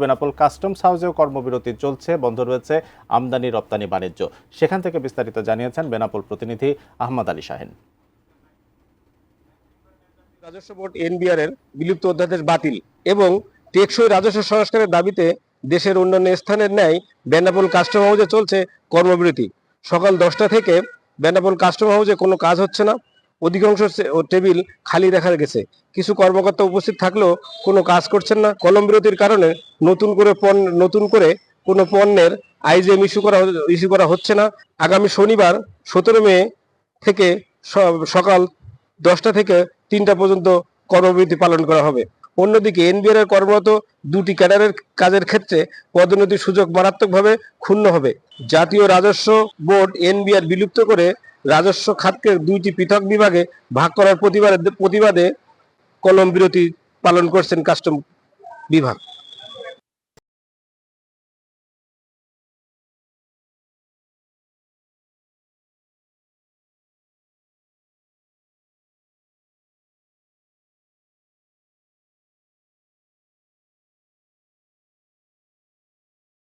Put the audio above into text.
Benapole customs হাউসেও কর্মবিরতি চলছে, বন্ধ রয়েছে আমদানি রপ্তানি বাণিজ্য। সেখান থেকে বিস্তারিত জানিয়েছেন বেনাপোল প্রতিনিধি আহমদ আলী শাহিন। রাজস্ব বোর্ড এনবিআর এর বিলুপ্ত অধ্যাদেশ বাতিল এবং টেকসই রাজস্ব সংস্কারের দাবিতে দেশের অন্যান্য স্থানের ন্যায় বেনাপোল কাস্টম হাউসে চলছে কর্মবিরতি। সকাল 10টা থেকে বেনাপোল কাস্টম হাউসে কোনো কাজ হচ্ছে না, অধিকাংশ টেবিল খালি দেখা গেছে। কিছু কর্মকর্তা উপস্থিত থাকলেও কোনো কাজ করছেন না। কর্মবিরতির কারণে নতুন করে কোনো পণ্যের আইজিএম ইস্যু করা হচ্ছে না। আগামী শনিবার 17 মে থেকে সকাল 10টা থেকে 3টা পর্যন্ত কর্মবিরতি পালন করা হবে। অন্যদিকে এনবিআর এর কর্মরত দুটি ক্যাডারের কাজের ক্ষেত্রে পদোন্নতির সুযোগ মারাত্মকভাবে ক্ষুণ্ণ হবে। জাতীয় রাজস্ব বোর্ড এনবিআর বিলুপ্ত করে রাজস্ব খাতকে 2টি পৃথক বিভাগে ভাগ করার প্রতিবাদে কর্মবিরতি পালন করছেন কাস্টম বিভাগ।